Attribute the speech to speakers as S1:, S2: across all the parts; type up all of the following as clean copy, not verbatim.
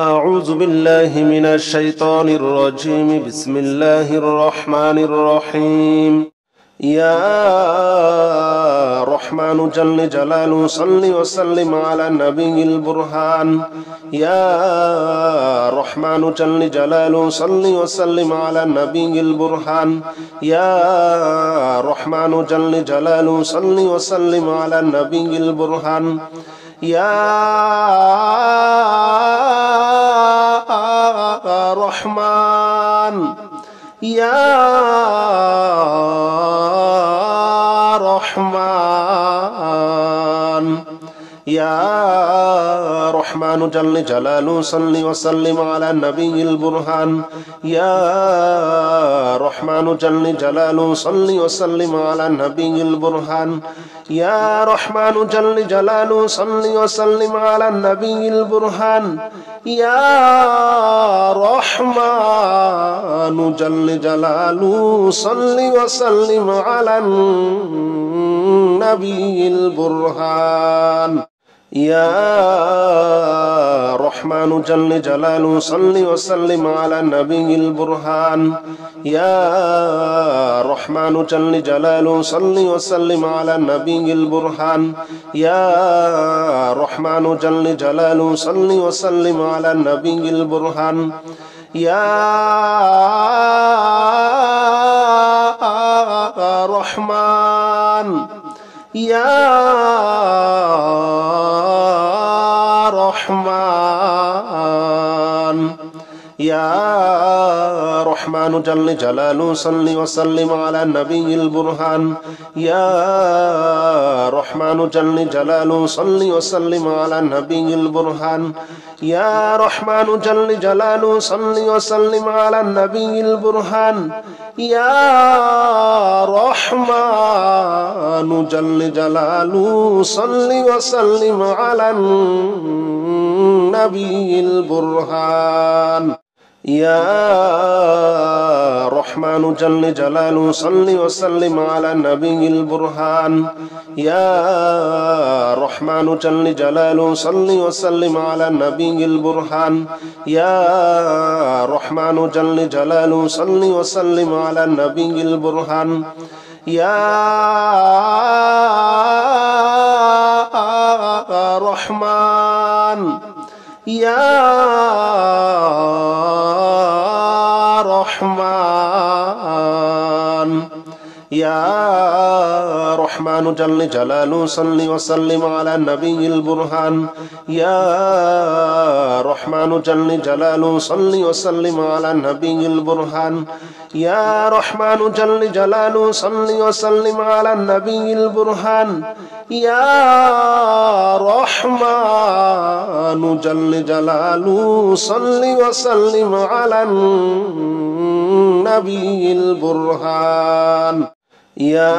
S1: أعوذ بالله من الشيطان الرجيم. بسم الله الرحمن الرحيم. يا رحمن جل جلاله صل وسلم على النبي البرهان. يا رحمن جل جلاله صل وسلم على النبي البرهان. يا رحمن جل جلاله صل وسلم على النبي البرهان. يا رحمن يا رحمن يا رحمن جل جلاله صل وسلم على النبي البرهان. يا رحمن جل جلاله صل وسلم على النبي البرهان. يا رحمن جل جلاله صل وسلم على النبي البرهان. يا رحمن جل جلاله صل وسلم على النبي البرهان. يا رحمن جل جلاله صل وسلم على النبي البرهان. يا رحمن جل جلاله صل وسلم على النبي البرهان. يا رحمن جل جلاله صل وسلم على النبي البرهان. يا رحمن يا رحمن يا رحمن جل جلاله صل وسلم على النبي البرهان. يا رحمن جل جلاله صل وسلم على النبي البرهان. يا رحمن جل جلاله صل وسلم على النبي البرهان. يا رحمن جل جلاله صل وسلم على النبي البرهان. يا رحمن جل جلاله صل وسلم على النبي البرهان. يا رحمن جل جلاله صل وسلم على النبي البرهان. يا رحمن جل جلاله صل وسلم على النبي البرهان. يا رحمن يا رحمن يا رحمن جل جلاله صل وسلم على النبي البرهان. يا رحمن جل جلاله صل وسلم على النبي البرهان. يا رحمن جل جلاله صل وسلم على النبي البرهان. يا رحمن جل جلاله صل وسلم على النبي البرهان. يا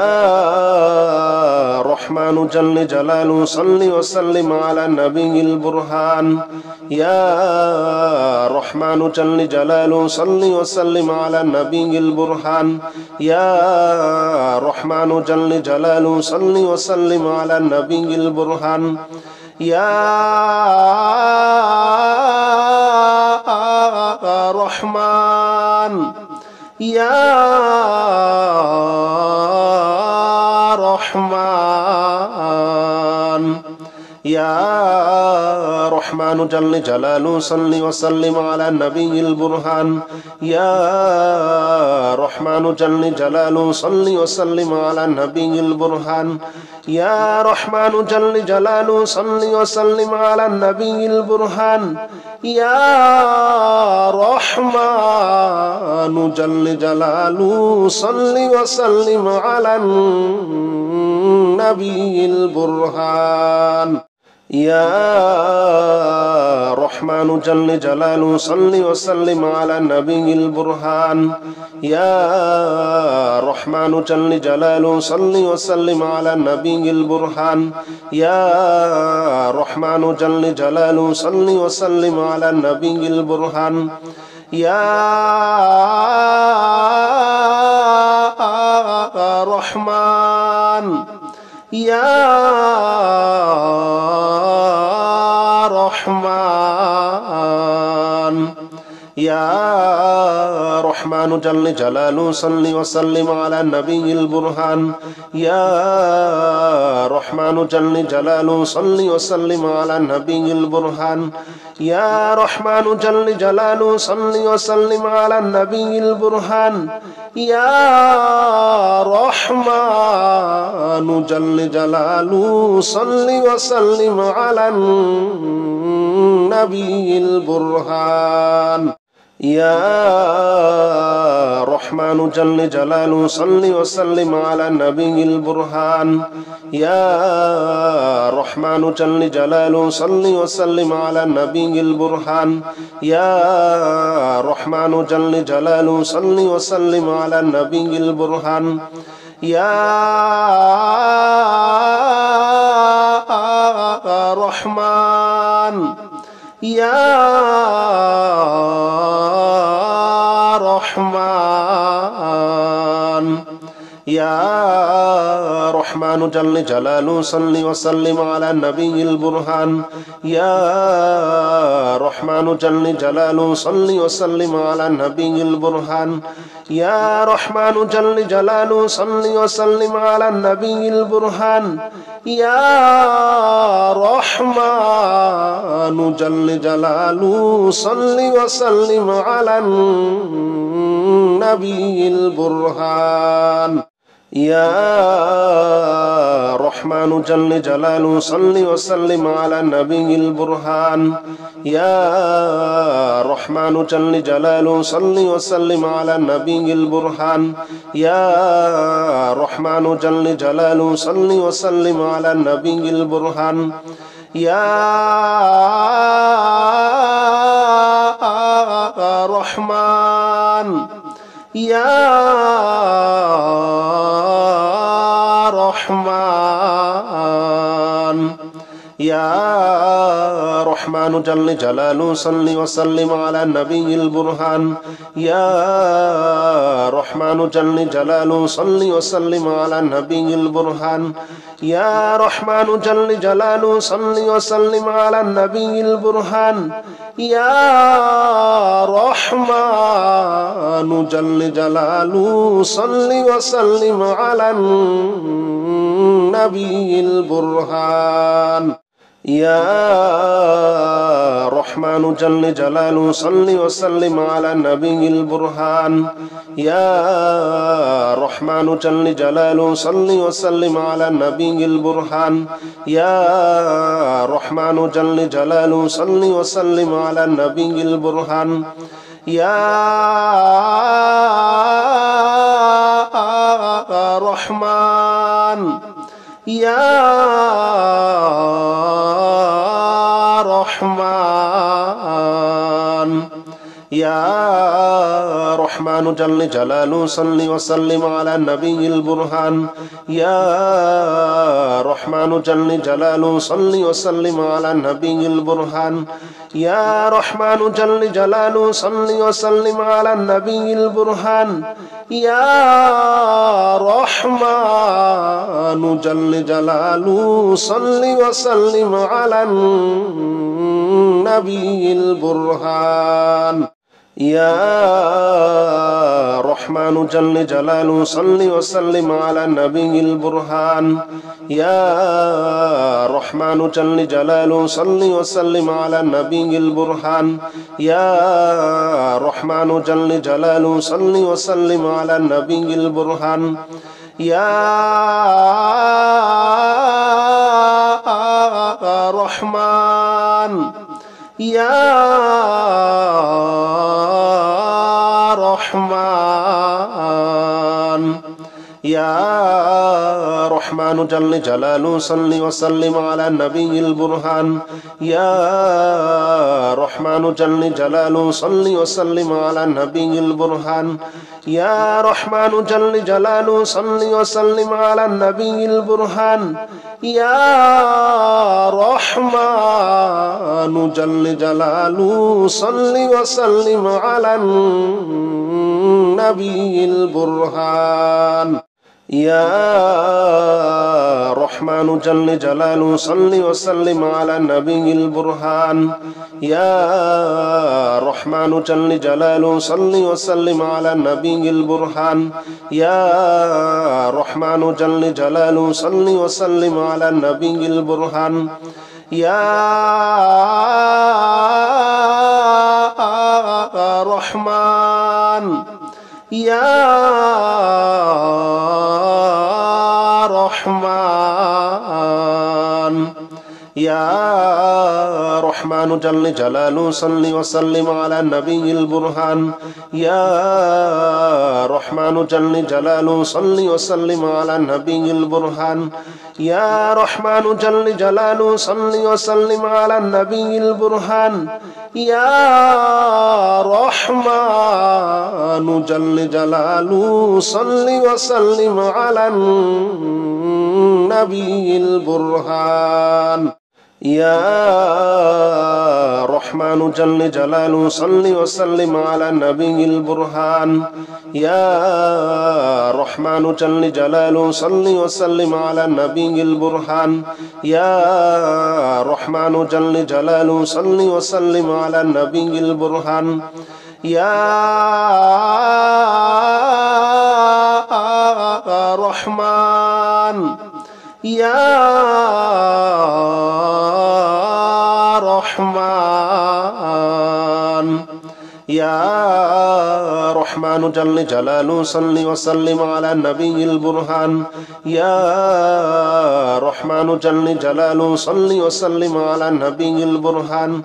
S1: رحمن جل جلاله صل وسلم على النبي البرهان. يا رحمن جل جلاله صل وسلم على النبي البرهان. يا رحمن جل جلاله صل وسلم على النبي البرهان. يا رحمن يا رحمن يا رحمن جل جلاله صل وسلم على النبي البرهان. يا رحمن جل جلاله صل وسلم على النبي البرهان. يا رحمن جل جلاله صل وسلم على النبي البرهان. يا رحمن جل جلاله صل وسلم على النبي البرهان. يا رحمن جل جلاله صل وسلم على النبي البرهان. يا رحمن جل جلاله صل وسلم على النبي البرهان. يا رحمن جل جلاله صل وسلم على النبي البرهان. يا رحمن يا رحمن يا رحمن جل جلاله صل وسلم على النبي البرهان يا رحمن جل جلاله صل وسلم على النبي البرهان يا رحمن جل جلاله صل وسلم على النبي البرهان يا رحمن جل جلاله صل وسلم على النبي البرهان يا رحمن جل جلاله صل وسلم على النبي البرهان يا رحمن جل جلاله صل وسلم على النبي البرهان يا رحمن جل جلاله صل وسلم على النبي البرهان يا رحمن يا رحمن يا رحمن جل جلاله صل وسلم على النبي البرهان يا رحمن جل جلاله صل وسلم على النبي البرهان يا رحمن جل جلاله صل وسلم على النبي البرهان يا رحمن جل جلاله صل وسلم على النبي البرهان يا رحمن جل جلاله صل وسلم على النبي البرهان يا رحمن جل جلاله صل وسلم على النبي البرهان يا رحمن جل جلاله صل وسلم على النبي البرهان يا رحمن يا رحمن يا رحمن جل جلاله صل وسلم على النبي البرهان يا رحمن جل جلاله صل وسلم على النبي البرهان يا رحمن جل جلاله صل وسلم على النبي البرهان يا رحمن جل جلاله صل وسلم على النبي البرهان يا رحمن جل جلاله صل وسلم على النبي البرهان يا رحمن جل جلاله صل وسلم على النبي البرهان يا رحمن جل جلاله صل وسلم على النبي البرهان يا رحمن يا رحمن يا رحمن جل جلاله صل وسلم على النبي البرهان يا رحمن جل جلاله صل وسلم على النبي البرهان يا رحمن جل جلاله صل وسلم على النبي البرهان يا رحمن جل جلاله صل وسلم على النبي البرهان يا رحمن جل جلاله صل وسلم على النبي البرهان يا رحمن جل جلاله صل وسلم على النبي البرهان يا رحمن جل جلاله صل وسلم على النبي البرهان يا رحمن يا رحمن يا رحمن جل جلاله صل وسلم على النبي البرهان يا رحمن جل جلاله صل وسلم على النبي البرهان يا رحمن جل جلاله صل وسلم على النبي البرهان يا رحمن جل جلاله صل وسلم على النبي البرهان يا رحمن جل جلاله صل وسلم على النبي البرهان يا رحمن جل جلاله صل وسلم على النبي البرهان يا رحمن جل جلاله صل وسلم على النبي البرهان يا رحمن يا رحمن يا رحمن جل جلاله صل وسلم على النبي البرهان يا رحمن جل جلاله صل وسلم على النبي البرهان يا رحمن جل جلاله صل وسلم على النبي البرهان يا رحمن جل جلاله صل وسلم على النبي البرهان يا رحمن جل جلاله صل وسلم على النبي البرهان يا رحمن جل جلاله صل وسلم على النبي البرهان يا رحمن جل جلاله صل وسلم على النبي البرهان يا رحمن يا رحمن يا رحمن جل جلاله صل وسلم على النبي البرهان يا رحمن جل جلاله صل وسلم على النبي البرهان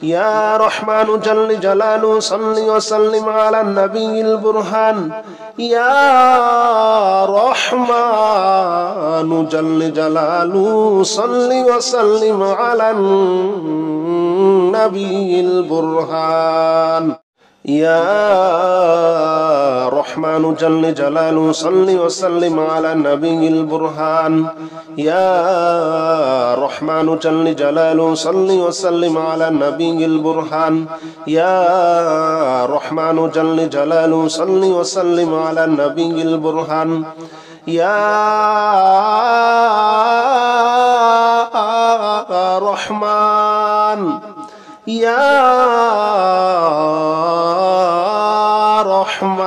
S1: يا رحمن جل جلاله صل وسلم على النبي البرهان يا رحمن جل جلاله صل وسلم على النبي البرهان يا رحمن جل جلاله صل وسلم على النبي البرهان يا رحمن جل جلاله صل وسلم على النبي البرهان يا رحمن جل جلاله صل وسلم على النبي البرهان يا رحمن يا رحمن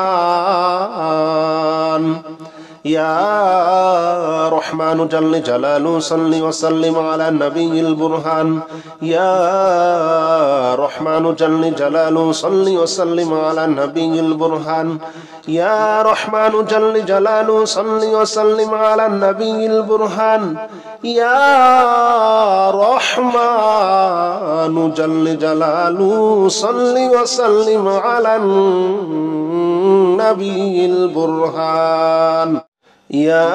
S1: يا رحمن جل جلاله صل وسلم على النبي البرهان يا رحمن جل جلاله صل وسلم على النبي البرهان يا رحمن جل جلاله صل وسلم على النبي البرهان يا رحمن جل جلاله صل وسلم على النبي البرهان يا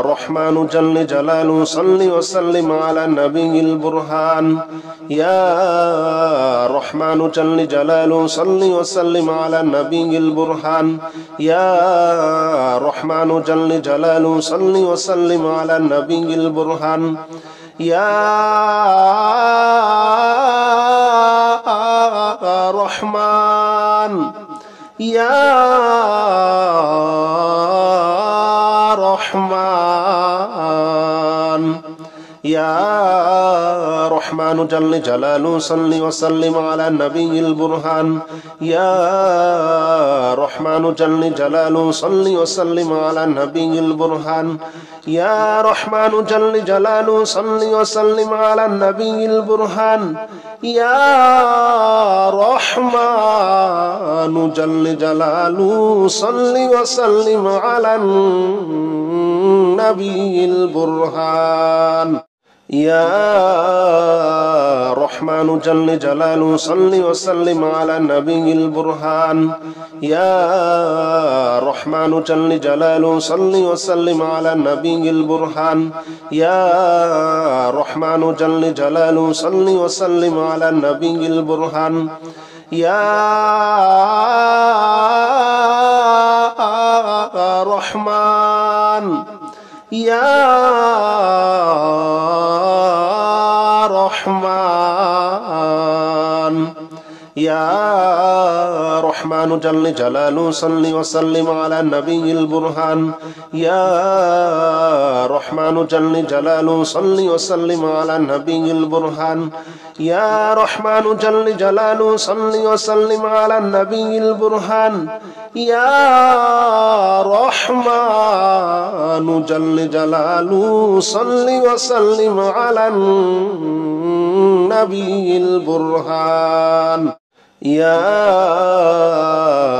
S1: رحمن جل جلاله صل وسلم على النبي البرهان يا رحمن جل جلاله صل وسلم على النبي البرهان يا رحمن جل جلاله صل وسلم على النبي البرهان يا رحمن يا رحمن يا رحمن جل جلاله صل وسلم على النبي البرهان يا رحمن جل جلاله صل وسلم على النبي البرهان يا رحمن جل جلاله صل وسلم على النبي البرهان يا رحمن جل جلاله صل وسلم على النبي البرهان يا رحمن جل جلاله صل وسلم على النبي البرهان يا رحمن جل جلاله صل وسلم على النبي البرهان يا رحمن جل جلاله صل وسلم على النبي البرهان يا رحمن يا رحمن يا رحمن جل جلاله صل وسلم على النبي البرهان يا رحمن جل جلاله صل وسلم على النبي البرهان يا رحمن جل جلاله صل وسلم على النبي البرهان يا رحمن جل جلاله صل وسلم على النبي البرهان يا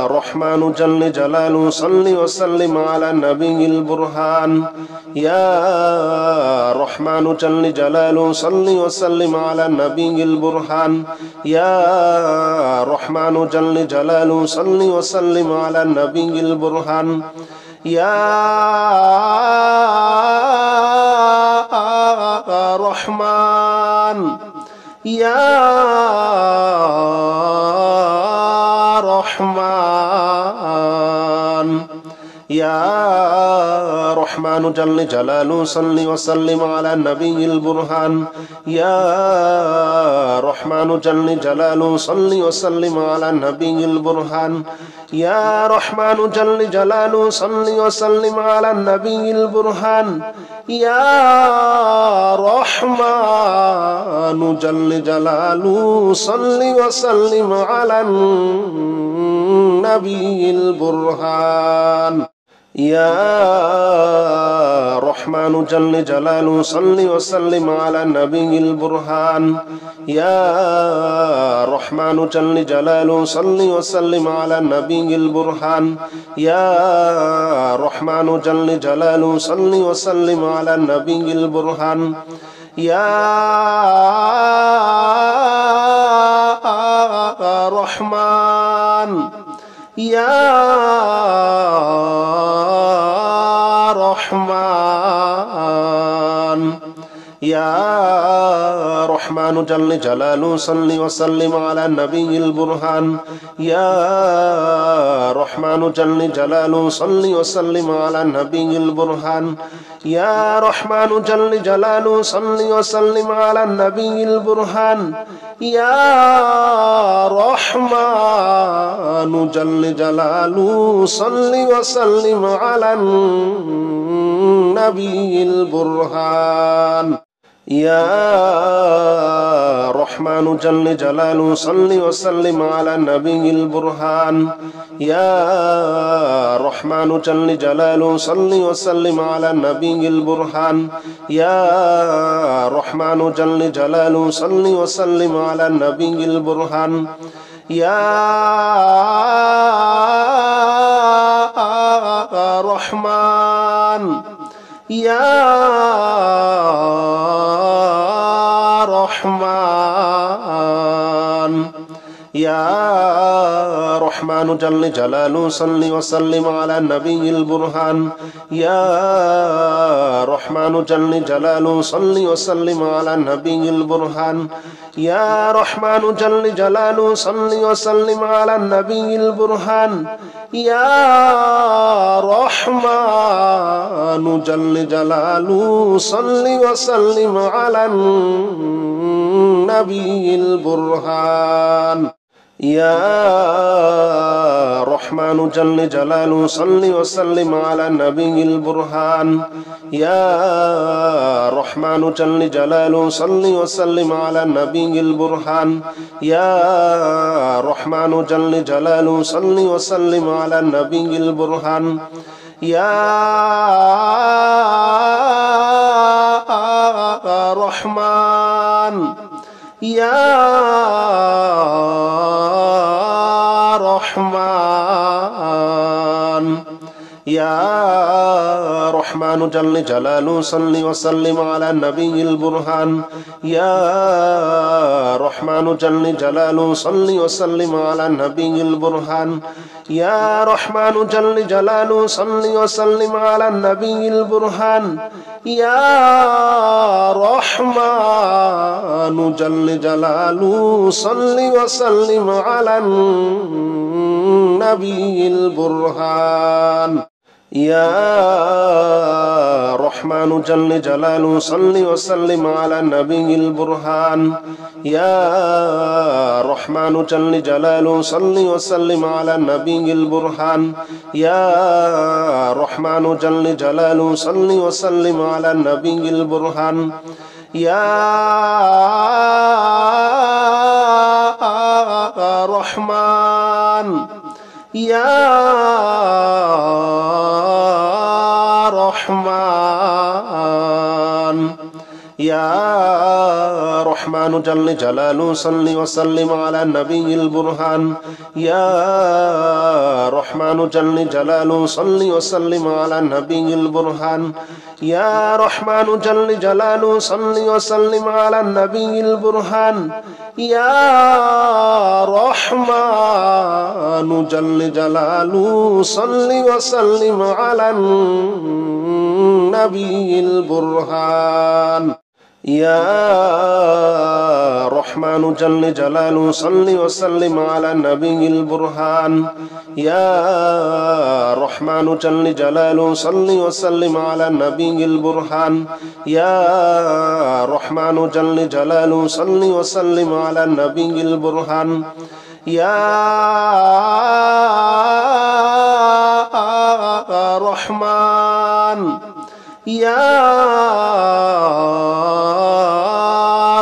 S1: رحمن جل جلاله صل وسلم على النبي البرهان يا رحمن جل جلاله صل وسلم على النبي البرهان يا رحمن جل جلاله صل وسلم على النبي البرهان يا رحمن يا رحمن يا رحمن جل جلاله صل وسلم على النبي البرهان يا رحمن جل جلاله صل وسلم على النبي البرهان يا رحمن جل جلاله صل وسلم على النبي البرهان يا رحمن جل جلاله صل وسلم على النبي البرهان يا رحمن جل جلاله صل وسلم على النبي البرهان يا رحمن جل جلاله صل وسلم على النبي البرهان يا رحمن جل جلاله صل وسلم على النبي البرهان يا رحمن يا رحمن يا رحمن جل جلاله صل وسلم على النبي البرهان يا رحمن جل جلاله صل وسلم على النبي البرهان يا رحمن جل جلاله صل وسلم على النبي البرهان يا رحمن جل جلاله صل وسلم على النبي البرهان يا رحمن جل جلاله صل وسلم على النبي البرهان يا رحمن جل جلاله صل وسلم على النبي البرهان يا رحمن جل جلاله صل وسلم على النبي البرهان يا رحمن يا رحمن يا رحمن جل جلاله صل وسلم على النبي البرهان يا رحمن جل جلاله صل وسلم على النبي البرهان يا رحمن جل جلاله صل وسلم على النبي البرهان يا رحمن جل جلاله صل وسلم على النبي البرهان يا رحمن جل جلاله صل وسلم على النبي البرهان يا رحمن جل جلاله صل وسلم على النبي البرهان يا رحمن جل جلاله صل وسلم على النبي البرهان يا رحمن يا رحمن يا رحمن جل جلاله صل وسلم على النبي البرهان يا رحمن جل جلاله صل وسلم على النبي البرهان يا رحمن جل جلاله صل وسلم على النبي البرهان يا رحمن جل جلاله صل وسلم على النبي البرهان يا رحمن جل جلاله صل وسلم على النبي البرهان يا رحمن جل جلاله صل وسلم على النبي البرهان يا رحمن جل جلاله صل وسلم على النبي البرهان يا রহমান ইয়া রহমান ইয়া রহমান জাল্লে জালালু সাল্লি ওয়া সাল্লিম আলা নবিয়িল বুরহান ইয়া রহমান জাল্লে জালালু সাল্লি ওয়া সাল্লিম আলা নবিয়িল বুরহান ইয়া রহমান জাল্লে জালালু সাল্লি ওয়া সাল্লিম আলা নবিয়িল বুরহান ইয়া রহমান জাল্লে জালালু সাল্লি ওয়া সাল্লিম আলা নবিয়িল বুরহান ইয়া রহমান জাল্লে জালালু সাল্লি ওয়া সাল্লিম আলা নবিয়িল বুরহান ইয়া রহমান জাল্লে জালালু সাল্লি ওয়া সাল্লিম আলা নবিয়িল বুরহান ইয়া রহমান জাল্লে জালালু সাল্লি ওয়া সাল্লিম আলা নবিয়িল বুরহান ইয়া রহমান ইয়া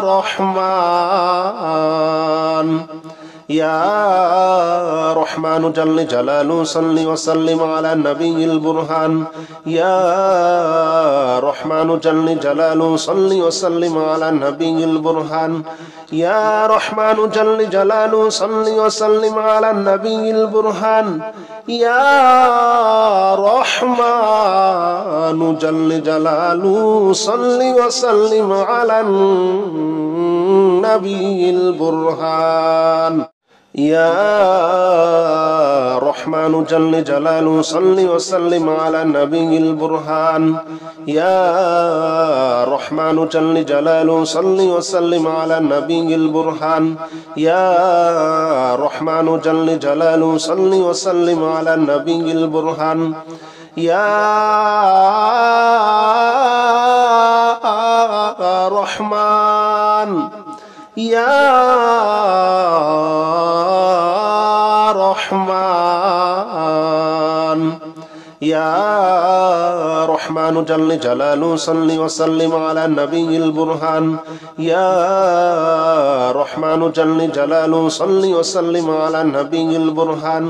S1: রহমান ইয়া রহমান জাল্লে জালালু সাল্লি ওয়া সাল্লিম আলা নবিয়িল বুরহান ইয়া রহমান জাল্লে জালালু সাল্লি ওয়া সাল্লিম আলা নবিয়িল বুরহান ইয়া রহমান জাল্লে জালালু সাল্লি ওয়া সাল্লিম আলা নবিয়িল বুরহান ইয়া রহমান জাল্লে জালালু সাল্লি ওয়া সাল্লিম আলা নবিয়িল বুরহান ইয়া রহমান জাল্লে জালালু সাল্লি ওয়া সাল্লিম আলা নবিয়িল বুরহান ইয়া রহমান জাল্লে জালালু সাল্লি ওয়া সাল্লিম আলা নবিয়িল বুরহান ইয়া রহমান জাল্লে জালালু সাল্লি ওয়া সাল্লিম আলা নবিয়িল বুরহান ইয়া রহমান ইয়া রহমান ইয়া রহমান জাল্লে জালালু সাল্লি ওয়া সাল্লিম আলা নবিয়িল বুরহান ইয়া রহমান জাল্লে জালালু সাল্লি ওয়া সাল্লিম আলা নবিয়িল বুরহান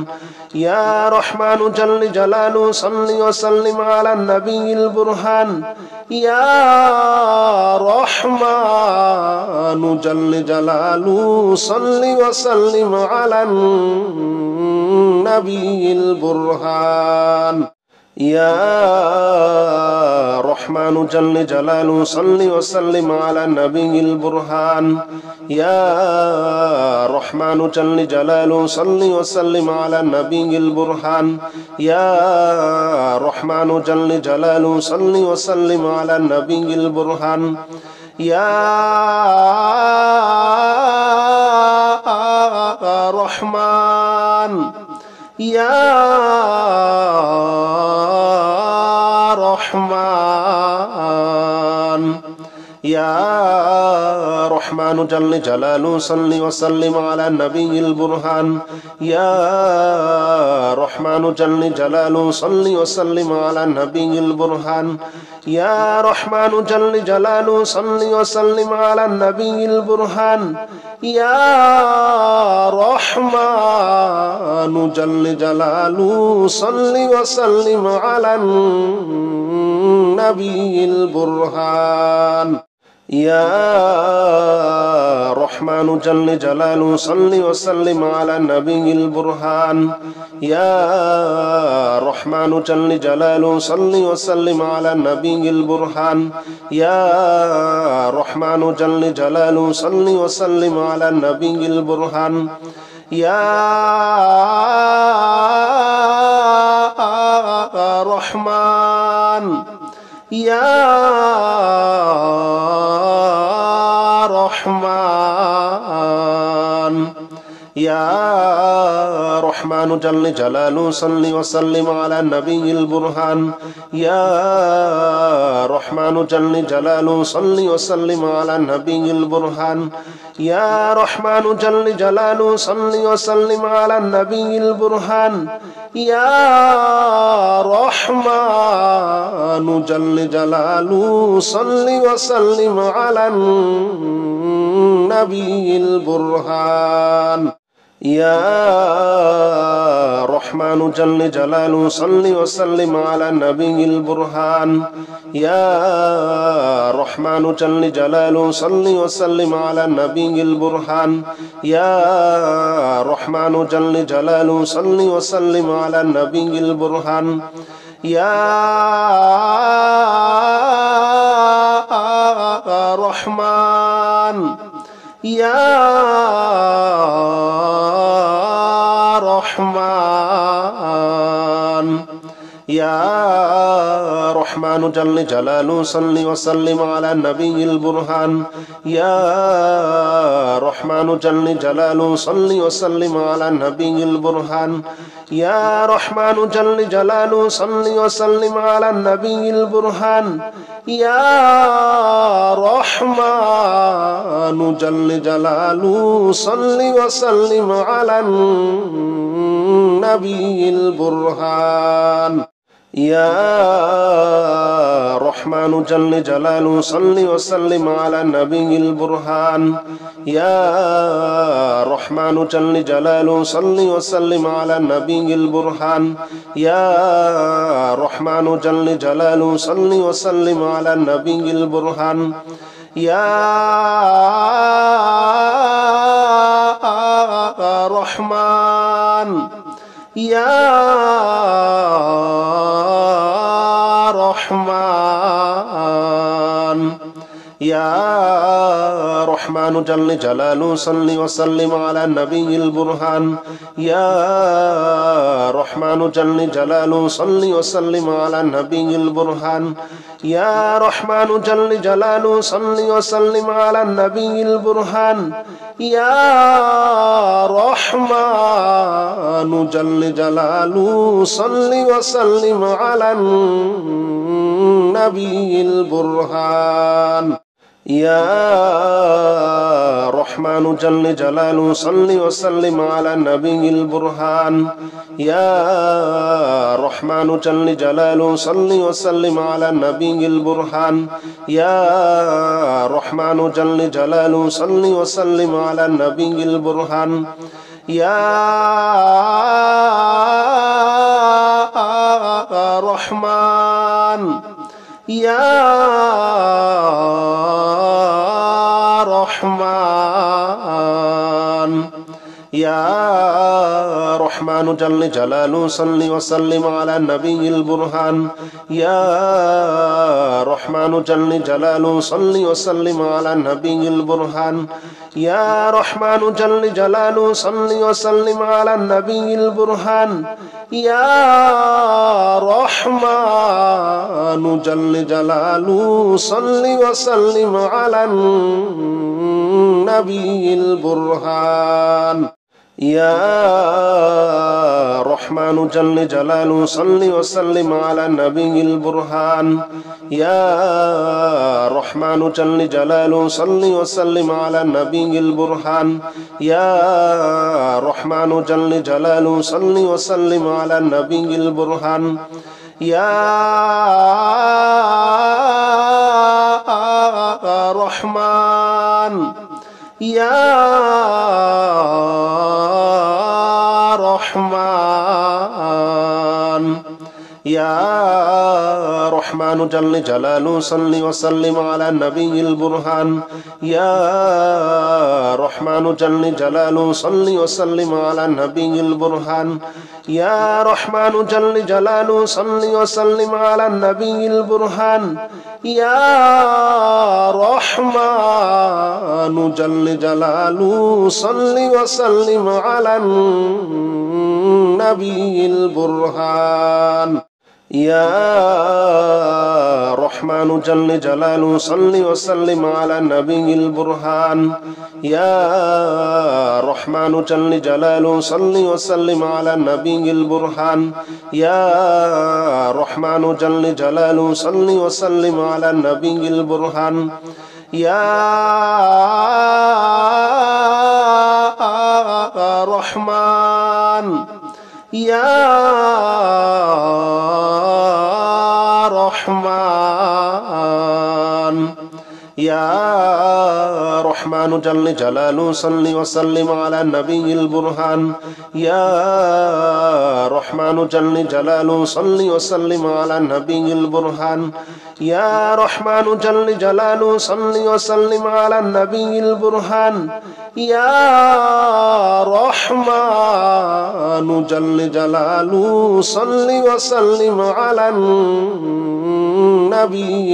S1: ইয়া রহমান জাল্লে জালালু সাল্লি ওয়া সাল্লিম আলা নবিয়িল বুরহান ইয়া রহমান জাল্লে জালালু সাল্লি ওয়া সাল্লিম আলা নবিয়িল বুরহান ইয়া রহমান জাল্লে জালালু সাল্লি ওয়া সাল্লিম আলা নবিয়িল বুরহান ইয়া রহমান জাল্লে জালালু সাল্লি ওয়া সাল্লিম আলা নবিয়িল বুরহান ইয়া রহমান জাল্লে জালালু সাল্লি ওয়া সাল্লিম আলা নবিয়িল বুরহান ইয়া রহমান ইয়া রহমান ইয়া রহমান জাল্লে জালালু সাল্লি ওয়া সাল্লিম আলা নবিয়িল বুরহান ইয়া রহমান জাল্লে জালালু সাল্লি ওয়া সাল্লিম আলা নবিয়িল বুরহান ইয়া রহমান জাল্লে জালালু সাল্লি ওয়া সাল্লিম আলা নবিয়িল বুরহান ইয়া রহমান জাল্লে জালালু সাল্লি ওয়া সাল্লিম আলা নবিয়িল বুরহান ইয়া রহমান জাল্লে জালালু সাল্লি ওয়া সাল্লিম আলা নবিয়িল বুরহান ইয়া রহমান জাল্লে জালালু সাল্লি ওয়া সাল্লিম আলা নবিয়িল বুরহান ইয়া রহমান জাল্লে জালালু সাল্লি ওয়া সাল্লিম আলা নবিয়িল বুরহান ইয়া রহমান ইয়া রহমান ইয়া রহমান জাল্লে জালালু সাল্লি ওয়া সাল্লিম আলা নবিয়িল বুরহান ইয়া রহমান জাল্লে জালালু সাল্লি ওয়া সাল্লিম আলা নবিয়িল বুরহান ইয়া রহমান জাল্লে জালালু সাল্লি ওয়া সাল্লিম আলা নবিয়িল বুরহান ইয়া রহমান জাল্লে জালালু সাল্লি ওয়া সাল্লিম আলা নবিয়িল বুরহান يا رحمن جل جلاله صل وسلم على النبي البرهان يا رحمن جل جلاله صل وسلم على النبي البرهان يا رحمن جل جلاله صل وسلم على النبي البرهان يا رحمن يا رحمن يا رحمن جل جلاله صل وسلم على النبي البرهان يا رحمن جل جلاله صل وسلم على النبي البرهان يا رحمن جل جلاله صل وسلم على النبي البرهان يا رحمن جل جلاله صل وسلم على النبي البرهان يا رحمن جل جلاله صل وسلم على النبي البرهان يا رحمن جل جلاله صل وسلم على النبي البرهان يا رحمن جل جلاله صل وسلم على النبي البرهان يا رحمن يا رحمن يا رحمن جل جلاله صل وسلم على النبي البرهان يا رحمن جل جلاله صل وسلم على النبي البرهان يا رحمن جل جلاله صل وسلم على النبي البرهان يا رحمن جل جلاله صل وسلم على النبي البرهان يا رحمن جل جلاله صل وسلم على النبي البرهان يا رحمن جل جلاله صل وسلم على النبي البرهان يا رحمن جل جلاله صل وسلم على النبي البرهان يا رحمن يا رحمن يا رحمن جل جلاله صل وسلم على النبي البرهان يا رحمن جل جلاله صل وسلم على النبي البرهان يا رحمن جل جلاله صل وسلم على النبي البرهان يا رحمن جل جلاله صل وسلم على النبي البرهان يا رحمن جل جلاله صل وسلم على النبي البرهان يا رحمن جل جلاله صل وسلم على النبي البرهان يا رحمن جل جلاله صل وسلم على النبي البرهان يا رحمن يا رحمن يا رحمن جل جلاله صل وسلم على النبي البرهان يا رحمن جل جلاله صل وسلم على النبي البرهان يا رحمن جل جلاله صل وسلم على النبي البرهان يا رحمن جل جلاله صل وسلم على النبي البرهان يا رحمن جل جلاله صل وسلم على النبي البرهان يا رحمن جل جلاله صل وسلم على النبي البرهان يا رحمن جل جلاله صل وسلم على النبي البرهان يا رحمن يا رحمن يا رحمن جل جلاله صل وسلم على النبي البرهان يا رحمن جل جلاله صل وسلم على النبي البرهان يا رحمن جل جلاله صل وسلم على النبي البرهان يا رحمن جل جلاله صل وسلم على النبي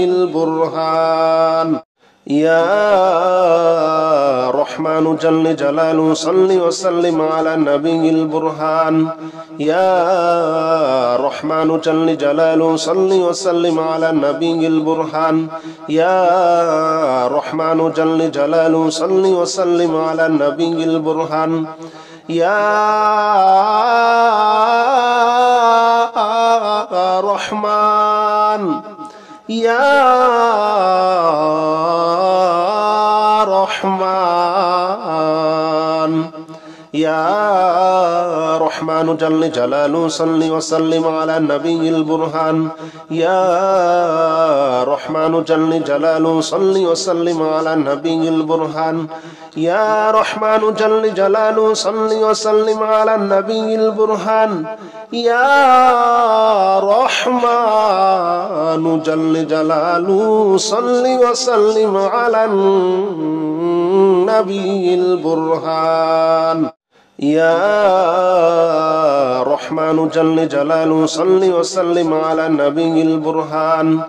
S1: البرهان يا رحمن جل جلاله صل وسلم على النبي البرهان يا رحمن جل جلاله صل وسلم على النبي البرهان يا رحمن جل جلاله صل وسلم على النبي البرهان يا رحمن يا رحمن يا رحمن جل جلاله صل وسلم على النبي البرهان يا رحمن جل جلاله صل وسلم على النبي البرهان يا رحمن جل جلاله صل وسلم على النبي البرهان يا رحمن جل جلاله صل وسلم على النبي البرهان يا رحمن جل جلاله صل وسلم على النبي البرهان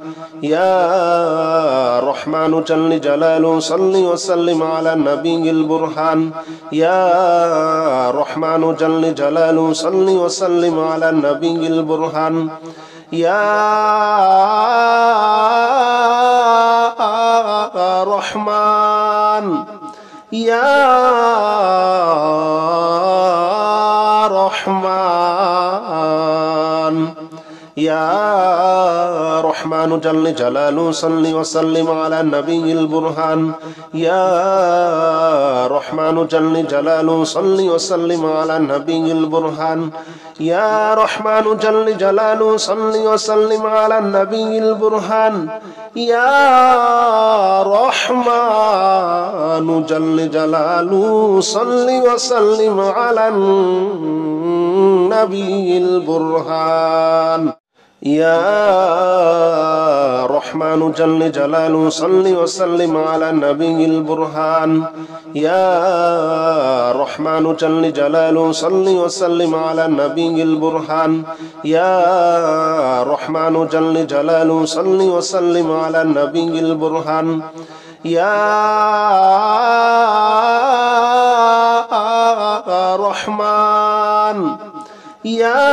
S1: يا رحمن جل جلاله صل وسلم على النبي البرهان يا رحمن جل جلاله صل وسلم على النبي البرهان يا رحمن يا رحمن يا رحمن جل جلاله صل وسلم على النبي البرهان يا رحمن جل جلاله صل وسلم على النبي البرهان يا رحمن جل جلاله صل وسلم على النبي البرهان يا رحمن جل جلاله صل وسلم على النبي البرهان يا رحمن جل جلاله صل وسلم على النبي البرهان يا رحمن جل جلاله صل وسلم على النبي البرهان يا رحمن جل جلاله صل وسلم على النبي البرهان يا رحمن يا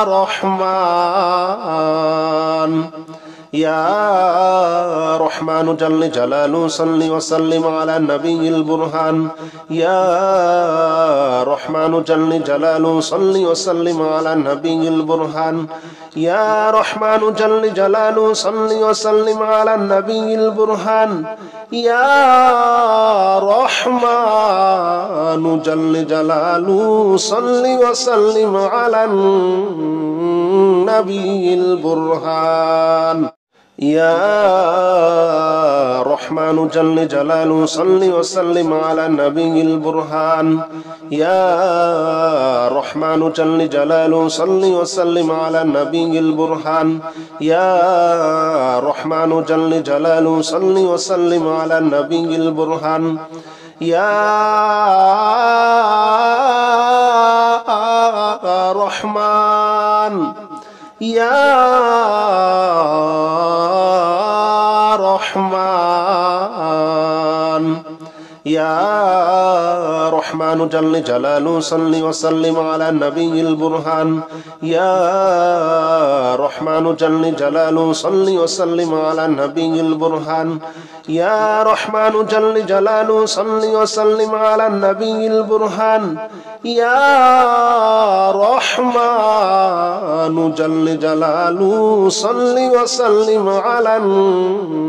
S1: رحمن يا رحمن جل جلاله صل وسلم على النبي البرهان يا رحمن جل جلاله صل وسلم على النبي البرهان يا رحمن جل جلاله صل وسلم على النبي البرهان يا رحمن جل جلاله صل وسلم على النبي البرهان يا رحمن جل جلاله صل وسلم على النبي البرهان يا رحمن جل جلاله صل وسلم على النبي البرهان يا رحمن جل جلاله صل وسلم على النبي البرهان يا رحمن يا رحمن يا رحمن جل جلاله صل وسلم على النبي البرهان يا رحمن جل جلاله صل وسلم على النبي البرهان يا رحمن جل جلاله صل وسلم على النبي البرهان يا رحمن جل جلاله صل وسلم على النبي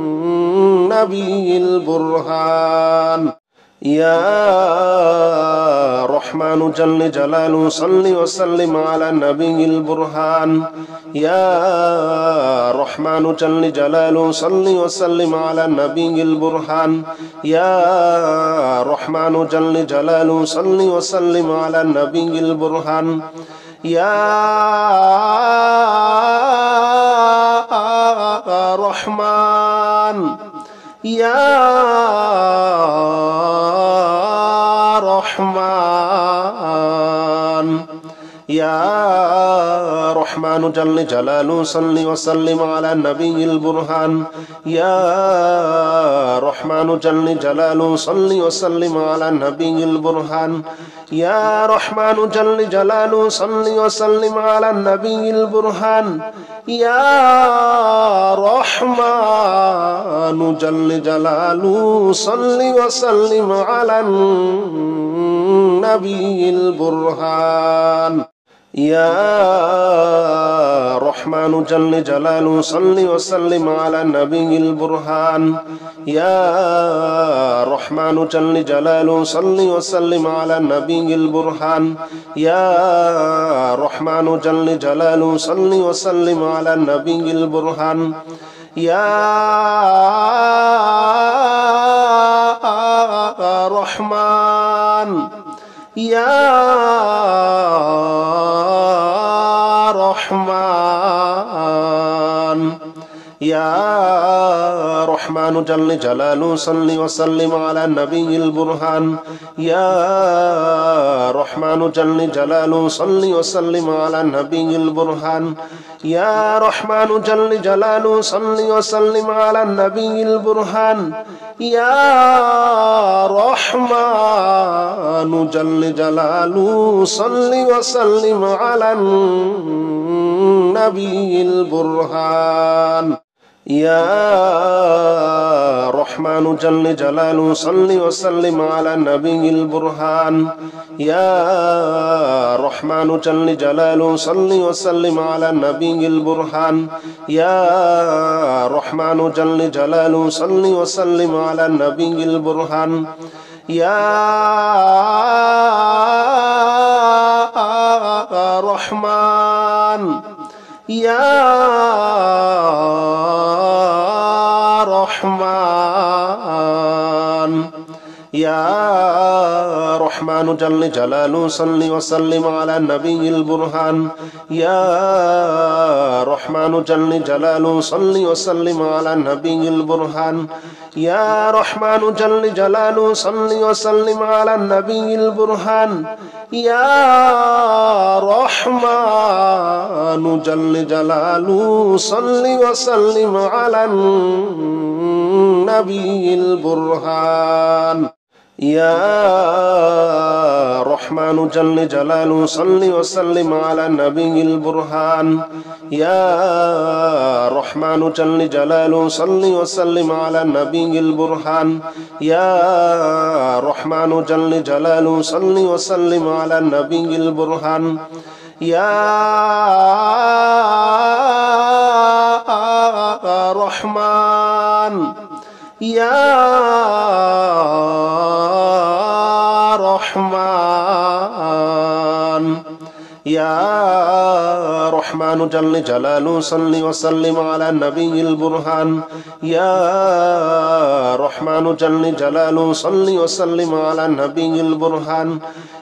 S1: البرهان يا رحمن جل جلاله صل وسلم على النبي البرهان يا رحمن جل جلاله صل وسلم على النبي البرهان يا رحمن جل جلاله صل وسلم على النبي البرهان يا رحمن يا رحمن يا رحمن جل جلاله صل وسلم على النبي البرهان يا رحمن جل جلاله صل وسلم على النبي البرهان يا رحمن جل جلاله صل وسلم على النبي البرهان يا رحمن جل جلاله صل وسلم على النبي البرهان يا رحمن جل جلاله صل وسلم على النبي البرهان يا رحمن جل جلاله صل وسلم على النبي البرهان يا رحمن جل جلاله صل وسلم على النبي البرهان يا رحمن يا رحمن يا رحمن جل جلاله صل وسلم على النبي البرهان يا رحمن جل جلاله صل وسلم على النبي البرهان يا رحمن جل جلاله صل وسلم على النبي البرهان يا رحمن جل جلاله صل وسلم على النبي البرهان يا رحمن جل جلاله صل وسلم على النبي البرهان يا رحمن جل جلاله صل وسلم على النبي البرهان يا رحمن جل جلاله صل وسلم على النبي البرهان يا رحمن يا رحمن يا رحمن جل جلاله صل وسلم على النبي البرهان يا رحمن جل جلاله صل وسلم على النبي البرهان يا رحمن جل جلاله صل وسلم على النبي البرهان يا رحمن جل جلاله صل وسلم على النبي البرهان يا رحمن جل جلاله صل وسلم على النبي البرهان يا رحمن جل جلاله صل وسلم على النبي البرهان يا رحمن جل جلاله صل وسلم على النبي البرهان يا رحمن يا رحمن يا رحمن جل جلاله صل وسلم على النبي البرهان يا رحمن جل جلاله صل وسلم على النبي البرهان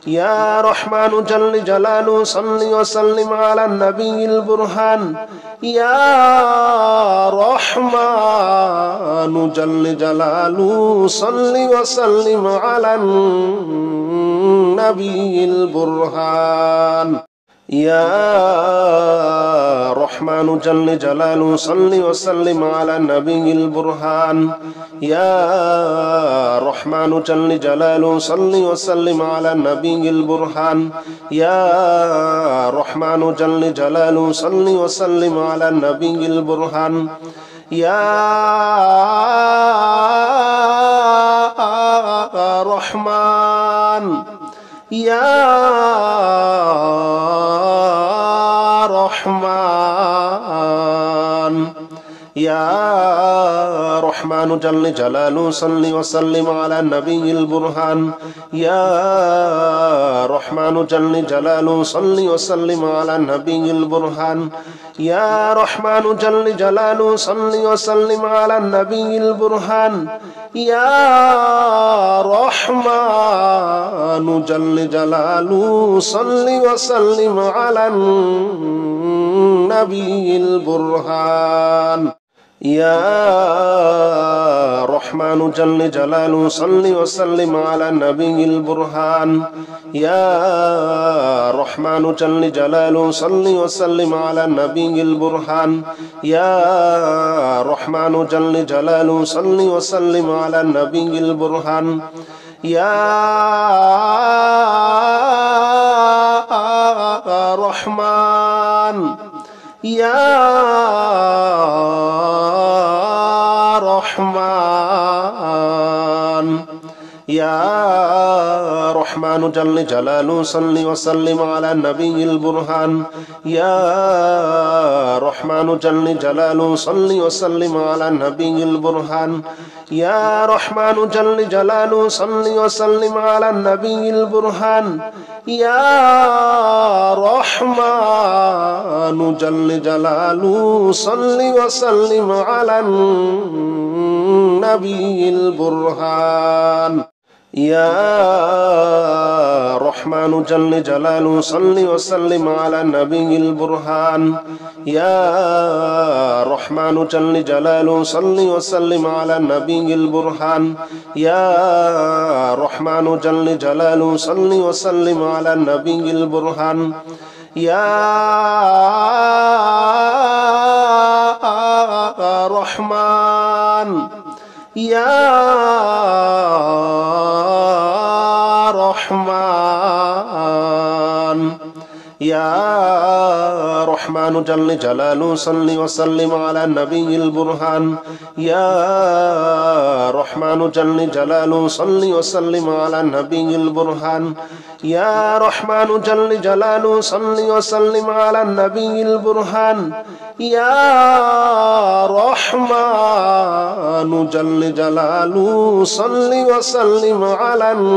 S1: يا رحمن جل جلاله صل وسلم على النبي البرهان يا رحمن جل جلاله صل وسلم على النبي البرهان يا رحمن جل جلاله صل وسلم على النبي البرهان يا رحمن جل جلاله صل وسلم على النبي البرهان يا رحمن جل جلاله صل وسلم على النبي البرهان يا رحمن يا رحمن يا رحمن جل جلاله صل وسلم على النبي البرهان يا رحمن جل جلاله صل وسلم على النبي البرهان يا رحمن جل جلاله صل وسلم على النبي البرهان يا رحمن جل جلاله صل وسلم على النبي البرهان يا رحمن جل جلاله صل وسلم على النبي البرهان يا رحمن جل جلاله صل وسلم على النبي البرهان يا رحمن جل جلاله صل وسلم على النبي البرهان يا رحمن يا رحمن يا رحمن جل جلاله صل وسلم على النبي البرهان يا رحمن جل جلاله صل وسلم على النبي البرهان يا رحمن جل جلاله صل وسلم على النبي البرهان يا رحمن جل جلاله صل وسلم على النبي البرهان يا رحمن جل جلاله صل وسلم على النبي البرهان يا رحمن جل جلاله صل وسلم على النبي البرهان يا رحمن جل جلاله صل وسلم على النبي البرهان يا رحمن يا رحمن يا رحمن جل جلاله صل وسلم على النبي البرهان يا رحمن جل جلاله صل وسلم على النبي البرهان يا رحمن جل جلاله صل وسلم على النبي البرهان يا رحمن جل جلاله صل وسلم على النبي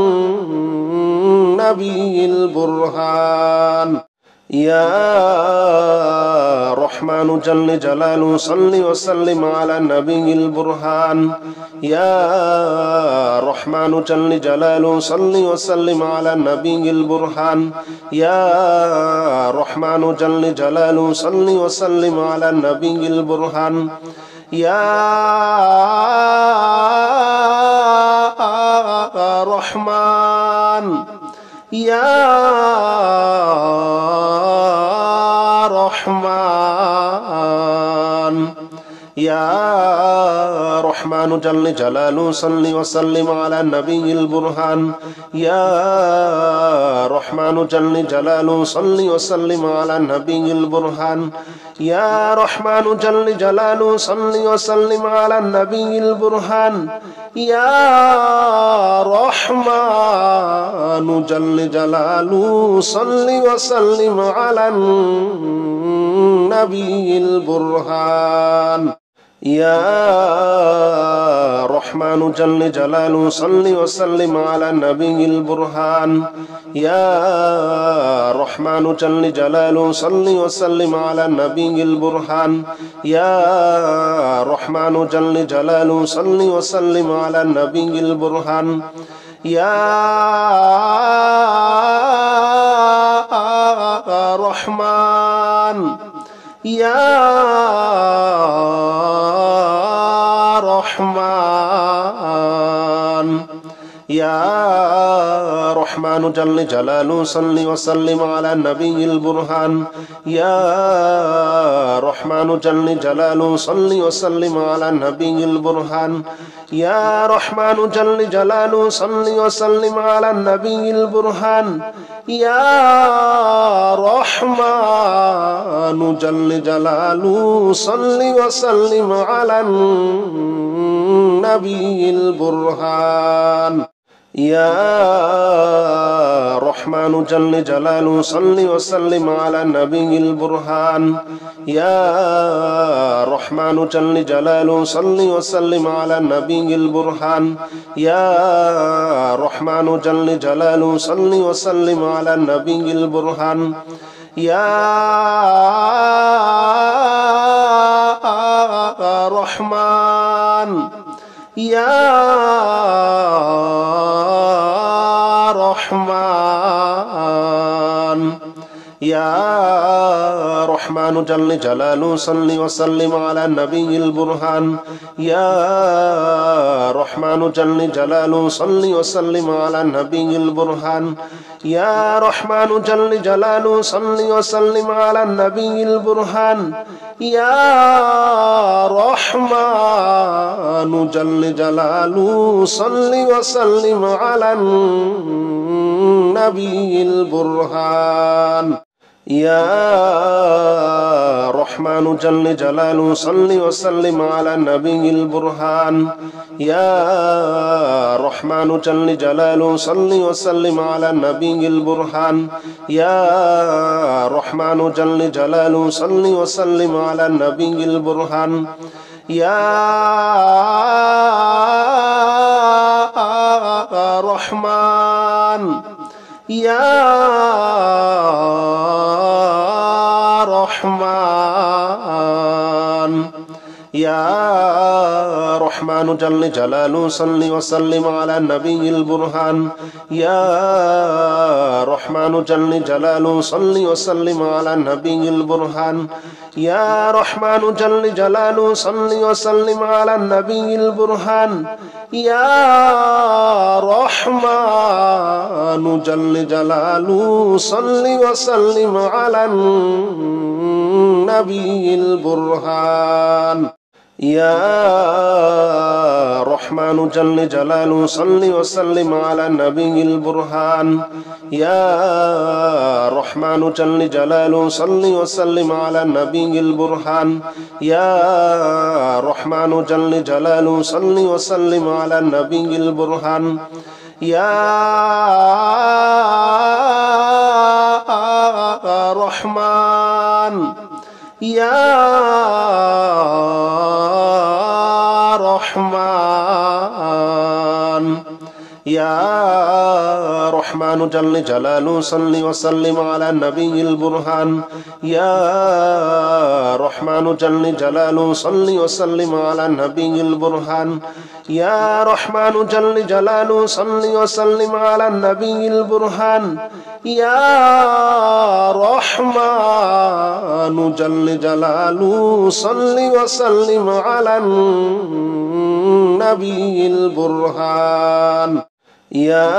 S1: البرهان يا رحمن جل جلاله صل وسلم على النبي البرهان يا رحمن جل جلاله صل وسلم على النبي البرهان يا رحمن جل جلاله صل وسلم على النبي البرهان يا رحمن يا رحمن يا رحمن جل جلاله صل وسلم على النبي البرهان يا رحمن جل جلاله صل وسلم على النبي البرهان يا رحمن جل جلاله صل وسلم على النبي البرهان يا رحمن جل جلاله صل وسلم على النبي البرهان يا رحمن جل جلاله صل وسلم على النبي البرهان يا رحمن جل جلاله صل وسلم على النبي البرهان يا رحمن جل جلاله صل وسلم على النبي البرهان يا رحمن يا رحمن يا رحمن جل جلاله صل وسلم على النبي البرهان يا رحمن جل جلاله صل وسلم على النبي البرهان يا رحمن جل جلاله صل وسلم على النبي البرهان يا رحمن جل جلاله صل وسلم على النبي البرهان يا رحمن جل جلاله صل وسلم على النبي البرهان يا رحمن جل جلاله صل وسلم على النبي البرهان يا رحمن جل جلاله صل وسلم على النبي البرهان يا رحمن يا رحمن يا رحمن جل جلاله صل وسلم على النبي البرهان يا رحمن جل جلاله صل وسلم على النبي البرهان يا رحمن جل جلاله صل وسلم على النبي البرهان يا رحمن جل جلاله صل وسلم على النبي البرهان يا رحمن جل جلاله صل وسلم على النبي البرهان يا رحمن جل جلاله صل وسلم على النبي البرهان يا رحمن جل جلاله صل وسلم على النبي البرهان يا رحمن يا رحمن يا رحمن جل جلاله صل وسلم على النبي البرهان يا رحمن جل جلاله صل وسلم على النبي البرهان يا رحمن جل جلاله صل وسلم على النبي البرهان يا رحمن جل جلاله صل وسلم على النبي البرهان يا رحمن جل جلاله صل وسلم على النبي البرهان يا رحمن جل جلاله صل وسلم على النبي البرهان يا رحمن جل جلاله صل وسلم على النبي البرهان يا رحمن يا رحمن يا رحمن جل جلاله صل وسلم على النبي البرهان يا رحمن جل جلاله صل وسلم على النبي البرهان يا رحمن جل جلاله صل وسلم على النبي البرهان يا رحمن جل جلاله صل وسلم على النبي البرهان يا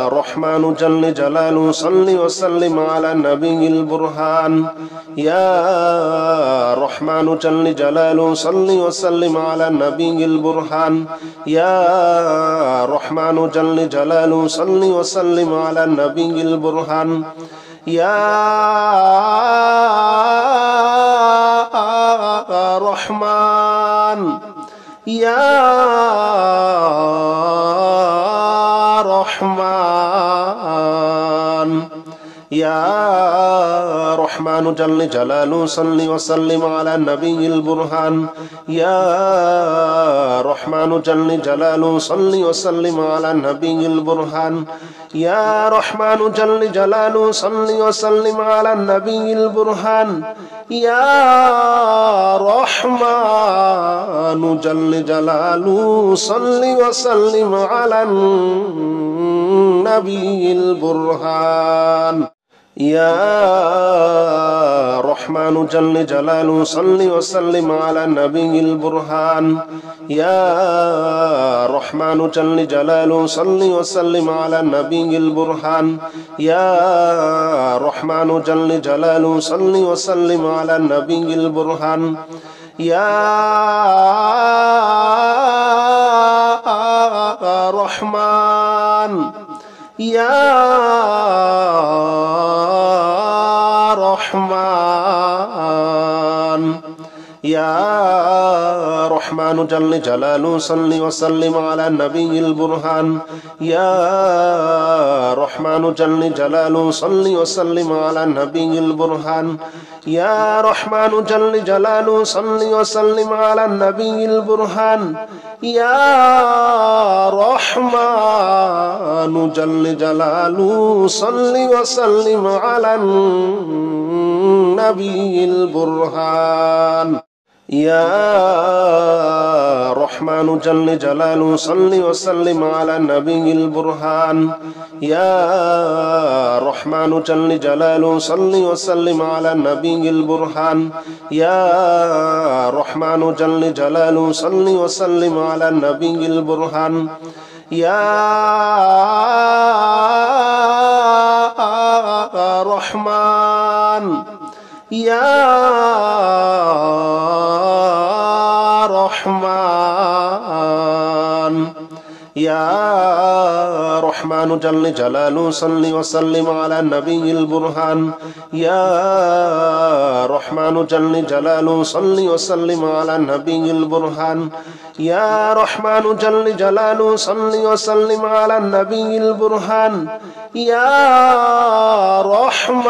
S1: رحمن جل جلاله صل وسلم على النبي البرهان يا رحمن جل جلاله صل وسلم على النبي البرهان يا رحمن جل جلاله صل وسلم على النبي البرهان يا رحمن يا رحمن يا رحمن جل جلاله صل وسلم على النبي البرهان يا رحمن جل جلاله صل وسلم على النبي البرهان يا رحمن جل جلاله صل وسلم على النبي البرهان يا رحمن جل جلاله صل وسلم على النبي البرهان يا رحمن جل جلاله صل وسلم على النبي البرهان يا رحمن جل جلاله صل وسلم على النبي البرهان يا رحمن جل جلاله صل وسلم على النبي البرهان يا رحمن يا رحمن يا رحمن جل جلاله صل وسلم على النبي البرهان يا رحمن جل جلاله صل وسلم على النبي البرهان يا رحمن جل جلاله صل وسلم على النبي البرهان يا رحمن جل جلاله صل وسلم على النبي البرهان يا رحمن جل جلاله صل وسلم على النبي البرهان يا رحمن جل جلاله صل وسلم على النبي البرهان يا رحمن جل جلاله صل وسلم على النبي البرهان يا رحمن يا رحمن يا رحمن جل جلاله صل وسلم على النبي البرهان يا رحمن جل جلاله صل وسلم على النبي البرهان يا رحمن جل جلاله صل وسلم على النبي البرهان يا رحمن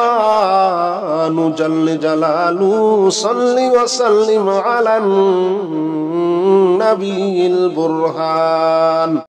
S1: جل جلاله صل وسلم على النبي البرهان